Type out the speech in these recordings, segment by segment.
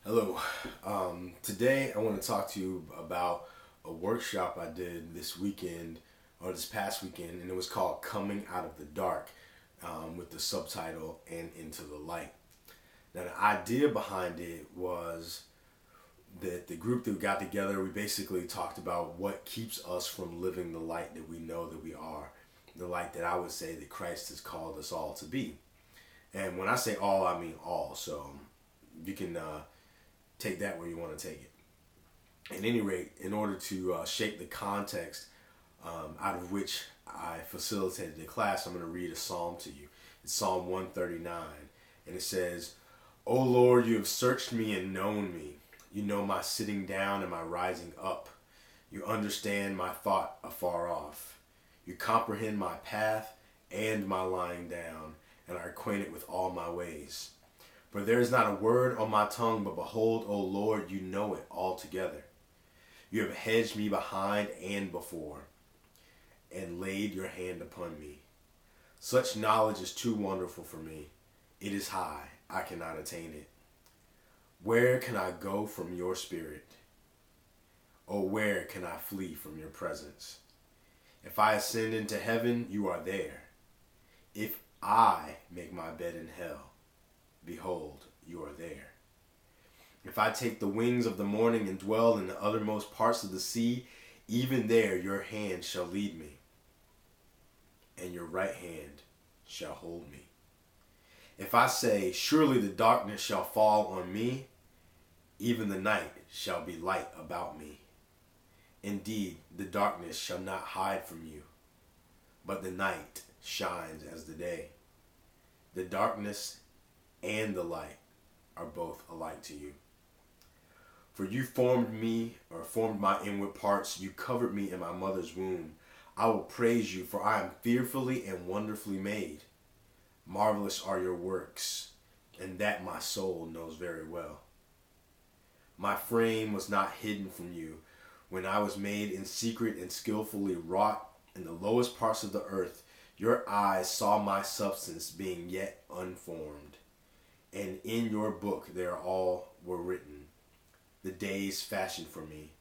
Hello. Today I want to talk to you about a workshop I did this weekend or this past weekend, and it was called Coming Out of the Dark with the subtitle And Into the Light. Now, the idea behind it was that the group that got together, we basically talked about what keeps us from living the light that we know that we are, the light that I would say that Christ has called us all to be. And when I say all, I mean all. So you can take that where you want to take it. At any rate, in order to shape the context out of which I facilitated the class, I'm going to read a psalm to you. It's Psalm 139, and it says, "O Lord, you have searched me and known me. You know my sitting down and my rising up. You understand my thought afar off. You comprehend my path and my lying down, and are acquainted with all my ways. For there is not a word on my tongue, but behold, O Lord, you know it altogether. You have hedged me behind and before, and laid your hand upon me. Such knowledge is too wonderful for me. It is high, I cannot attain it. Where can I go from your spirit? Or where can I flee from your presence? If I ascend into heaven, you are there. If I make my bed in hell, behold, you are there. If I take the wings of the morning and dwell in the uttermost parts of the sea, even there your hand shall lead me, and your right hand shall hold me. If I say, surely the darkness shall fall on me, even the night shall be light about me. Indeed, the darkness shall not hide from you, but the night shines as the day. The darkness and the light are both alike to you. For you formed me, or formed my inward parts. You covered me in my mother's womb. I will praise you, for I am fearfully and wonderfully made. Marvelous are your works, and that my soul knows very well. My frame was not hidden from you when I was made in secret and skillfully wrought in the lowest parts of the earth. Your eyes saw my substance being yet unformed, and in your book there all were written, the days fashioned for me,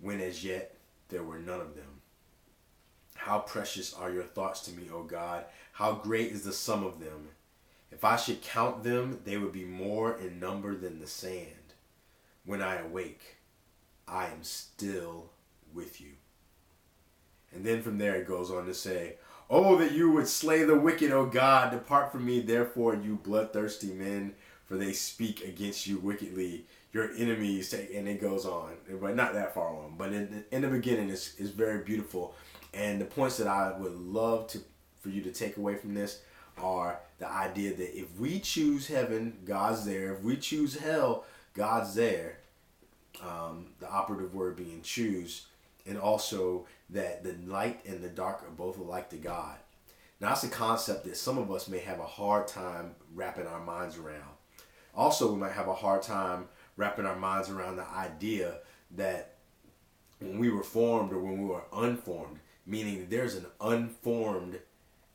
when as yet there were none of them. How precious are your thoughts to me, O God! How great is the sum of them! If I should count them, they would be more in number than the sand. When I awake, I am still with you." And then from there it goes on to say, "Oh, that you would slay the wicked, O God! Depart from me, therefore, you bloodthirsty men, for they speak against you wickedly. Your enemies," and it goes on, but not that far on. But in the beginning, is very beautiful. And the points that I would love for you to take away from this are the idea that if we choose heaven, God's there. If we choose hell, God's there. The operative word being choose, and also that the light and the dark are both alike to God. Now, that's a concept that some of us may have a hard time wrapping our minds around. Also, we might have a hard time wrapping our minds around the idea that when we were formed or when we were unformed, meaning that there's an unformed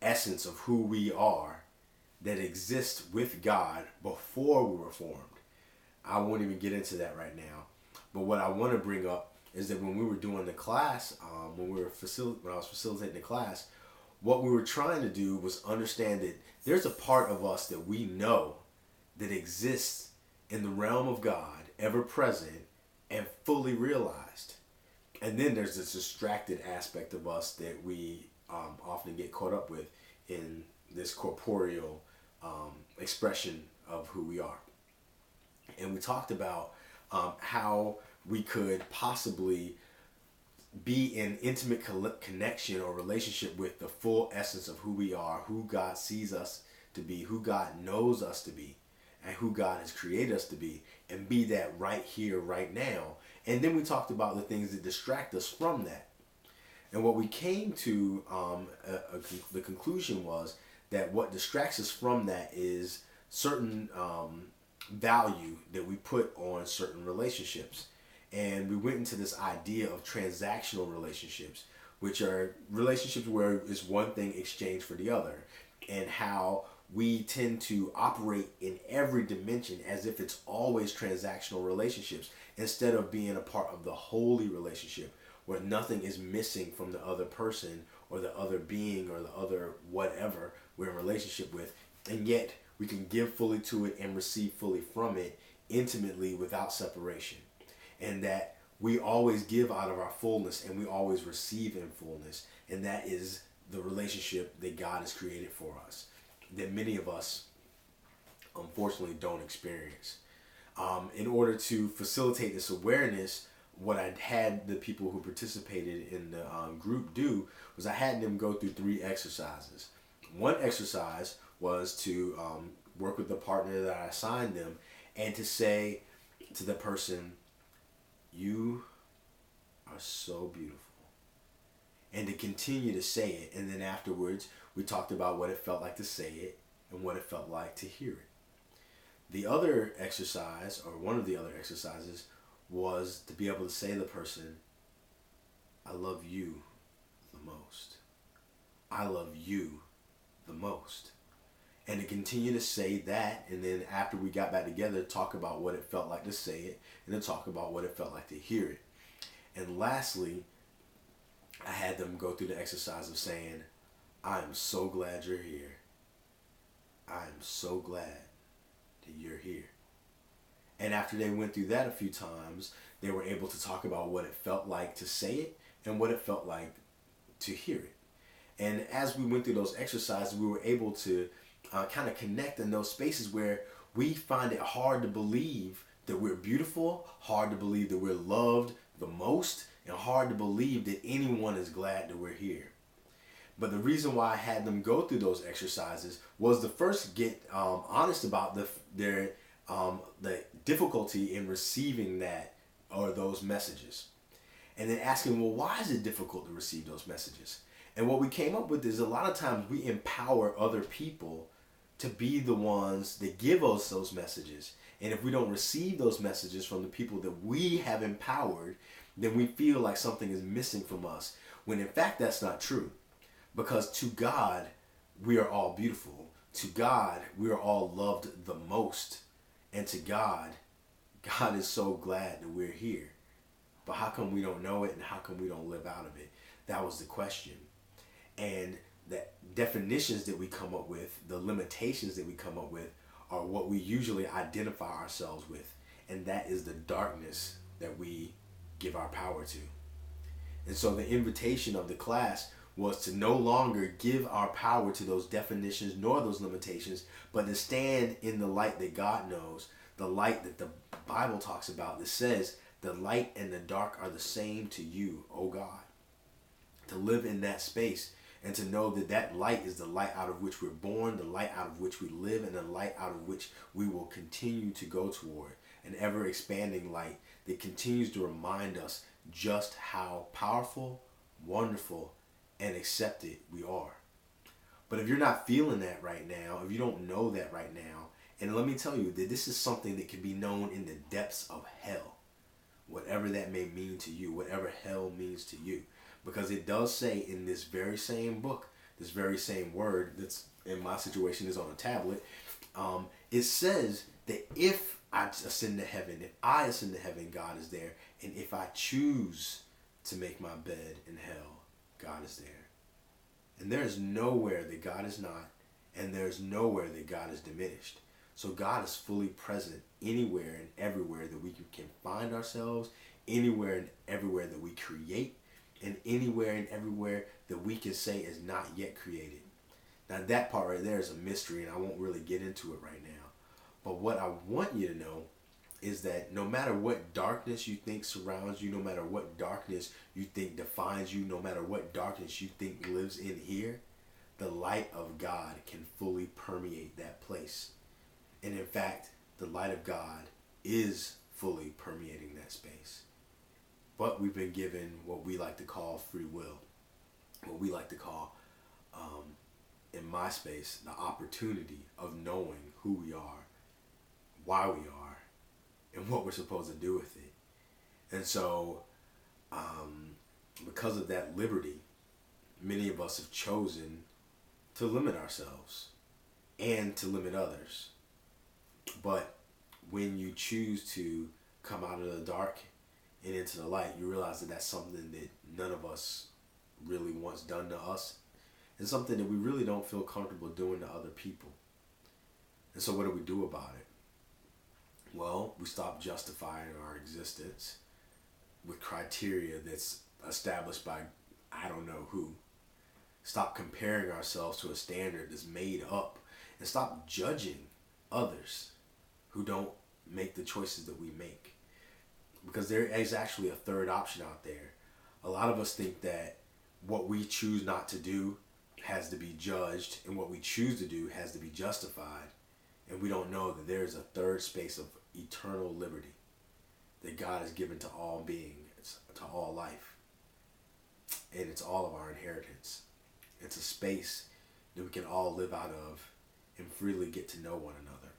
essence of who we are that exists with God before we were formed. I won't even get into that right now. But what I want to bring up is that when we were doing the class, when I was facilitating the class, what we were trying to do was understand that there's a part of us that we know that exists in the realm of God, ever present and fully realized. And then there's this distracted aspect of us that we often get caught up with in this corporeal expression of who we are. And we talked about how we could possibly be in intimate connection or relationship with the full essence of who we are, who God sees us to be, who God knows us to be, and who God has created us to be, and be that right here, right now. And then we talked about the things that distract us from that. And what we came to, the conclusion was that what distracts us from that is certain value that we put on certain relationships. And we went into this idea of transactional relationships, which are relationships where it's one thing exchanged for the other, and how we tend to operate in every dimension as if it's always transactional relationships instead of being a part of the holy relationship where nothing is missing from the other person or the other being or the other whatever we're in relationship with, and yet we can give fully to it and receive fully from it intimately without separation. And that we always give out of our fullness and we always receive in fullness, and that is the relationship that God has created for us that many of us unfortunately don't experience. In order to facilitate this awareness, what I had the people who participated in the group do was I had them go through 3 exercises. One exercise was to work with the partner that I assigned them and to say to the person, "You are so beautiful." And to continue to say it. And then afterwards, we talked about what it felt like to say it and what it felt like to hear it. The other exercise, or one of the other exercises, was to be able to say to the person, "I love you the most. I love you the most." And to continue to say that, and then after we got back together, talk about what it felt like to say it, and then talk about what it felt like to hear it. And lastly, I had them go through the exercise of saying, "I am so glad you're here. I am so glad that you're here." And after they went through that a few times, they were able to talk about what it felt like to say it and what it felt like to hear it. And as we went through those exercises, we were able to kind of connect in those spaces where we find it hard to believe that we're beautiful, hard to believe that we're loved the most, and hard to believe that anyone is glad that we're here. But the reason why I had them go through those exercises was to first get honest about the difficulty in receiving that or those messages. And then asking, well, why is it difficult to receive those messages? And what we came up with is a lot of times we empower other people to be the ones that give us those messages. And if we don't receive those messages from the people that we have empowered, then we feel like something is missing from us. When in fact, that's not true. Because to God, we are all beautiful. To God, we are all loved the most. And to God, God is so glad that we're here. But how come we don't know it, and how come we don't live out of it? That was the question. And the definitions that we come up with, the limitations that we come up with, are what we usually identify ourselves with. And that is the darkness that we give our power to. And so the invitation of the class was to no longer give our power to those definitions nor those limitations, but to stand in the light that God knows, the light that the Bible talks about, that says the light and the dark are the same to you, O God. To live in that space and to know that that light is the light out of which we're born, the light out of which we live, and the light out of which we will continue to go toward. An ever expanding light that continues to remind us just how powerful, wonderful, and accepted we are. But if you're not feeling that right now, if you don't know that right now, and let me tell you that this is something that can be known in the depths of hell, whatever that may mean to you, whatever hell means to you. Because it does say in this very same book, this very same word that's in my situation is on a tablet, it says that if I ascend to heaven, if I ascend to heaven, God is there. And if I choose to make my bed in hell, God is there. And there is nowhere that God is not, and there is nowhere that God is diminished. So God is fully present anywhere and everywhere that we can find ourselves, anywhere and everywhere that we create, and anywhere and everywhere that we can say is not yet created. Now that part right there is a mystery, and I won't really get into it right now. But what I want you to know is that no matter what darkness you think surrounds you, no matter what darkness you think defines you, no matter what darkness you think lives in here, the light of God can fully permeate that place. And in fact, the light of God is fully permeating that space. But we've been given what we like to call free will, what we like to call, in my space, the opportunity of knowing who we are, why we are, and what we're supposed to do with it. And so, because of that liberty, many of us have chosen to limit ourselves and to limit others. But when you choose to come out of the dark and into the light, you realize that that's something that none of us really wants done to us, and something that we really don't feel comfortable doing to other people. And so what do we do about it? Well, we stop justifying our existence with criteria that's established by I don't know who. Stop comparing ourselves to a standard that's made up, and stop judging others who don't make the choices that we make. Because there is actually a third option out there. A lot of us think that what we choose not to do has to be judged, and what we choose to do has to be justified. And we don't know that there is a third space of eternal liberty that God has given to all beings, to all life. And it's all of our inheritance. It's a space that we can all live out of and freely get to know one another.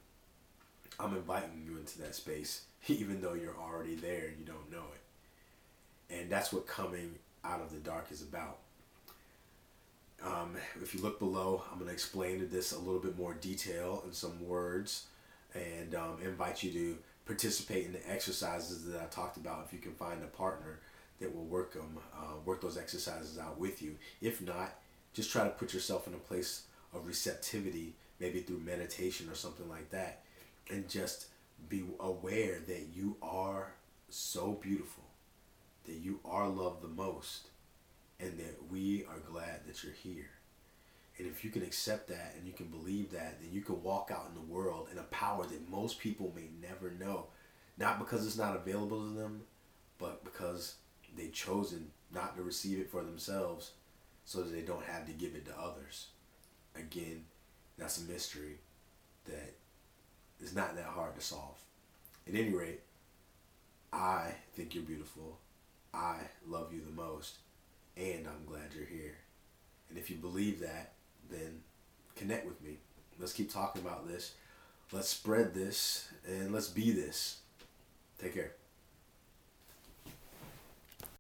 I'm inviting you into that space, even though you're already there and you don't know it. And that's what coming out of the dark is about. If you look below, I'm going to explain this a little bit more detail in some words, and invite you to participate in the exercises that I talked about if you can find a partner that will work those exercises out with you. If not, just try to put yourself in a place of receptivity, maybe through meditation or something like that, and just be aware that you are so beautiful, that you are loved the most, and that we are glad that you're here. And if you can accept that and you can believe that, then you can walk out in the world in a power that most people may never know. Not because it's not available to them, but because they've chosen not to receive it for themselves so that they don't have to give it to others. Again, that's a mystery that is not that hard to solve. At any rate, I think you're beautiful. I love you the most. And I'm glad you're here. And if you believe that, then connect with me. Let's keep talking about this. Let's spread this, and let's be this. Take care.